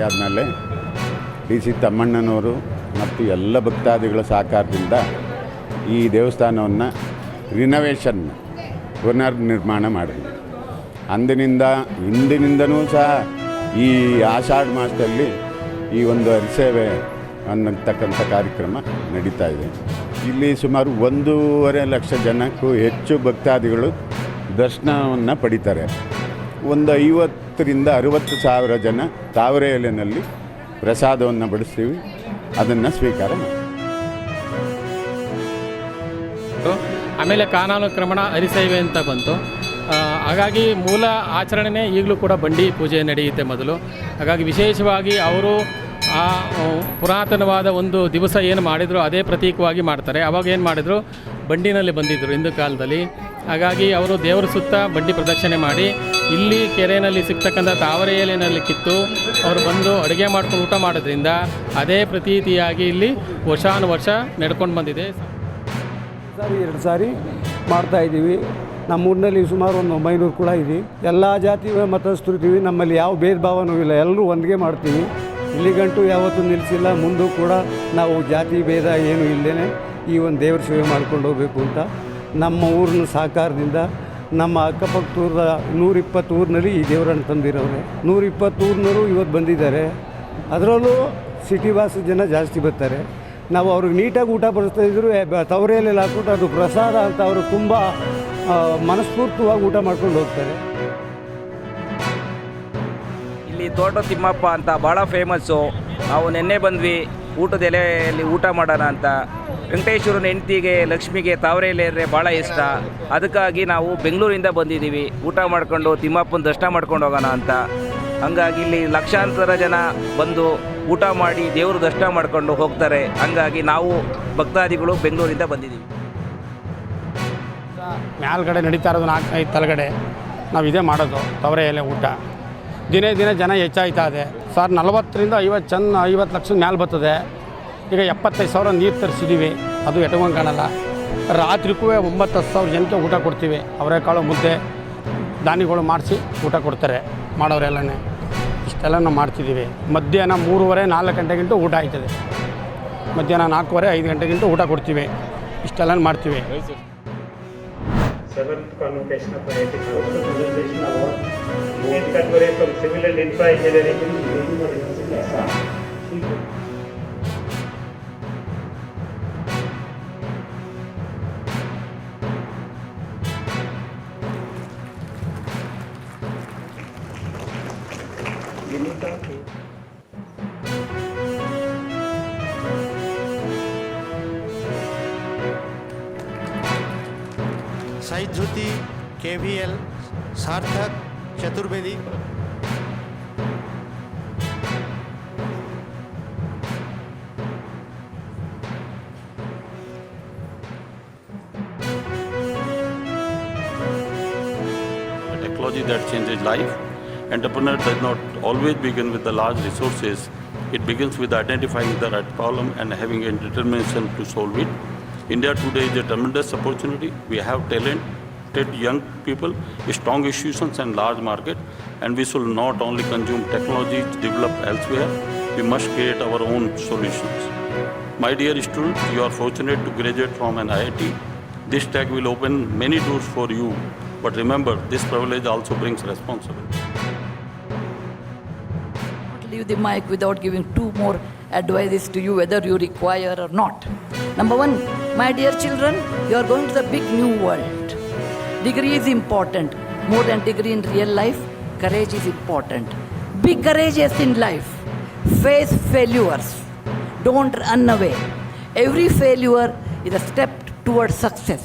ಆದಮೇಲೆ DC ತಮ್ಮಣ್ಣನವರು ಮತ್ತು ಎಲ್ಲ ಭಕ್ತಾದಿಗಳ ಸಹಕಾರದಿಂದ ಈ ದೇವಸ್ಥಾನವನ್ನು ಪುನರ್ ನಿರ್ಮಾಣ ಮಾಡಿದ್ವಿ. ಹಿಂದಿನಿಂದನೂ ಸಹ ಈ ಆಷಾಢ ಮಾಸದಲ್ಲಿ ಈ ಒಂದು ಹರಿಸೇವೆ ಅನ್ನತಕ್ಕಂಥ ಕಾರ್ಯಕ್ರಮ ನಡೀತಾ ಇದೆ. ಇಲ್ಲಿ ಸುಮಾರು 1.5 ಲಕ್ಷ ಜನಕ್ಕೂ ಹೆಚ್ಚು ಭಕ್ತಾದಿಗಳು ದರ್ಶನವನ್ನು ಪಡಿತಾರೆ. ಒಂದು 50,000 to 60,000 ಜನ ತಾವರೆ ಎಲೆಯಲ್ಲಿ ಪ್ರಸಾದವನ್ನು ಬಡಿಸ್ತೀವಿ, ಅದನ್ನು ಸ್ವೀಕಾರ ಮಾಡ್ತೀವಿ. ಆಮೇಲೆ ಕಾಲಾನುಕ್ರಮಣ ಹರಿಸೇವೆ ಅಂತ ಬಂತು. ಹಾಗಾಗಿ ಮೂಲ ಆಚರಣೆನೇ ಈಗಲೂ ಕೂಡ ಬಂಡಿ ಪೂಜೆ ನಡೆಯುತ್ತೆ ಮೊದಲು. ಹಾಗಾಗಿ ವಿಶೇಷವಾಗಿ ಅವರು ಆ ಪುರಾತನವಾದ ಒಂದು ದಿವಸ ಏನು ಮಾಡಿದ್ರು ಅದೇ ಪ್ರತೀಕವಾಗಿ ಮಾಡ್ತಾರೆ. ಅವಾಗ ಏನು ಮಾಡಿದ್ರು, ಬಂಡಿನಲ್ಲಿ ಬಂದಿದ್ದರು ಹಿಂದೂ ಕಾಲದಲ್ಲಿ. ಹಾಗಾಗಿ ಅವರು ದೇವರ ಸುತ್ತ ಬಂಡಿ ಪ್ರದಕ್ಷಿಣೆ ಮಾಡಿ ಇಲ್ಲಿ ಕೆರೆಯಲ್ಲಿ ಸಿಗ್ತಕ್ಕಂಥ ತಾವರೆ ಎಲೆಯಲ್ಲಿ ಕಿತ್ತು ಅವರು ಬಂದು ಅಡುಗೆ ಮಾಡ್ಕೊಂಡು ಊಟ ಮಾಡೋದ್ರಿಂದ ಅದೇ ಪ್ರತೀತಿಯಾಗಿ ಇಲ್ಲಿ ವರ್ಷಾನುವರ್ಷ ನಡ್ಕೊಂಡು ಬಂದಿದೆ. 2 ಸಾರಿ ಮಾಡ್ತಾಯಿದ್ದೀವಿ. ನಮ್ಮ ಊರಿನಲ್ಲಿ ಸುಮಾರು ಒಂದು 900 ಕೂಡ ಇದ್ದೀವಿ. ಎಲ್ಲ ಜಾತಿ ಮತಸ್ಥರು ಇದ್ದೀವಿ. ನಮ್ಮಲ್ಲಿ ಯಾವ ಭೇದ ಭಾವನೂ ಇಲ್ಲ, ಎಲ್ಲರೂ ಒಂದಿಗೆ ಮಾಡ್ತೀವಿ. ಇಲ್ಲಿಗಂಟು ಯಾವತ್ತೂ ನಿಲ್ಲಿಸಿಲ್ಲ. ಮುಂದೂ ಕೂಡ ನಾವು ಜಾತಿ ಭೇದ ಏನೂ ಇಲ್ಲದೇ ಈ ಒಂದು ದೇವ್ರ ಸೇವೆ ಮಾಡ್ಕೊಂಡು ಹೋಗಬೇಕು ಅಂತ ನಮ್ಮ ಊರಿನ ಸಹಕಾರದಿಂದ ನಮ್ಮ ಅಕ್ಕಪಕ್ಕದ 120 ಊರಿನಲ್ಲಿ ಈ ದೇವರನ್ನು ತಂದಿರೋರೆ. 120 ಊರಿನವರು ಇವತ್ತು ಬಂದಿದ್ದಾರೆ. ಅದರಲ್ಲೂ ಸಿಟಿ ವಾಸ ಜನ ಜಾಸ್ತಿ ಬರ್ತಾರೆ. ನಾವು ಅವ್ರಿಗೆ ನೀಟಾಗಿ ಊಟ ಬಡಿಸ್ತಾಯಿದ್ರು. ತವರೆಯಲ್ಲಿ ಹಾಕ್ಬಿಟ್ಟು ಅದು ಪ್ರಸಾದ ಅಂತ ಅವರು ತುಂಬ ಮನಸ್ಫೂರ್ತಿಯಾಗಿ ಊಟ ಮಾಡ್ಕೊಂಡು ಹೋಗ್ತಾರೆ. ಇಲ್ಲಿ ತೋಟ ತಿಮ್ಮಪ್ಪ ಅಂತ ಭಾಳ ಫೇಮಸ್ಸು. ನಾವು ನಿನ್ನೆ ಬಂದ್ವಿ ಊಟದ ಎಲೆಯಲ್ಲಿ ಊಟ ಮಾಡೋಣ ಅಂತ. ವೆಂಕಟೇಶ್ವರನ ಹೆಂಡತಿಗೆ ಲಕ್ಷ್ಮಿಗೆ ತಾವರೆ ಎಲೆ ಅಂದರೆ ಭಾಳ ಇಷ್ಟ. ಅದಕ್ಕಾಗಿ ನಾವು ಬೆಂಗಳೂರಿಂದ ಬಂದಿದ್ದೀವಿ ಊಟ ಮಾಡ್ಕೊಂಡು ತಿಮ್ಮಪ್ಪನ ದರ್ಶನ ಮಾಡ್ಕೊಂಡು ಹೋಗೋಣ ಅಂತ. ಹಂಗಾಗಿ ಇಲ್ಲಿ ಲಕ್ಷಾಂತರ ಜನ ಬಂದು ಊಟ ಮಾಡಿ ದೇವರು ದರ್ಶನ ಮಾಡ್ಕೊಂಡು ಹೋಗ್ತಾರೆ. ಹಂಗಾಗಿ ನಾವು ಭಕ್ತಾದಿಗಳು ಬೆಂಗಳೂರಿಂದ ಬಂದಿದ್ದೀವಿ. ಮೇಲ್ಗಡೆ ನಡೀತಾ ಇರೋದು 4-5 ತಲೆಗಡೆ ನಾವು ಇದೇ ಮಾಡೋದು ತವರೆ ಎಲೆ ಊಟ. ದಿನೇ ಜನ ಹೆಚ್ಚಾಯ್ತಾ ಇದೆ ಸರ್. 40 to 50 ಲಕ್ಷದ ಮೇಲೆ ಬರ್ತದೆ. ಈಗ 75,000 ನೀರು ತರಿಸಿದ್ದೀವಿ, ಅದು ಎಟಗೊಂಡು ಕಾಣಲ್ಲ. ರಾತ್ರಿಗೂ 9-10,000 ಜನಕ್ಕೆ ಊಟ ಕೊಡ್ತೀವಿ. ಅವರೆಕಾಳು ಮುದ್ದೆ ದಾನಿಗಳು ಮಾಡಿಸಿ ಊಟ ಕೊಡ್ತಾರೆ ಮಾಡೋರೆಲ್ಲನೇ. ಇಷ್ಟೆಲ್ಲ ನಾವು ಮಾಡ್ತಿದ್ದೀವಿ. ಮಧ್ಯಾಹ್ನ 3:30-4 ಗಂಟೆಗಿಂಟು ಊಟ ಆಯ್ತದೆ. ಮಧ್ಯಾಹ್ನ 4:30-5 ಗಂಟೆಗಿಂಟು ಊಟ ಕೊಡ್ತೀವಿ. ಇಷ್ಟೆಲ್ಲ ಮಾಡ್ತೀವಿ. 7th convocation of IIT Kharagpur presentation award Indian category from Civil and Infra Engineering University Assam. Sai Jyoti KVL सार्थक Chaturvedi technology that changes life. Entrepreneur does not always begin with the large resources. It begins with identifying the right problem and having a determination to solve it. India today is a tremendous opportunity. We have talented young people, strong institutions and large market, and we should not only consume technologies developed elsewhere, we must create our own solutions. My dear students, you are fortunate to graduate from an IIT. This tag will open many doors for you, but remember, this privilege also brings responsibility. Leave the mic without giving 2 more advices to you whether you require or not. Number 1, my dear children, you are going to the big new world. Degree is important. More than degree in real life, courage is important. Be courageous in life. Face failures. Don't run away. Every failure is a step towards success.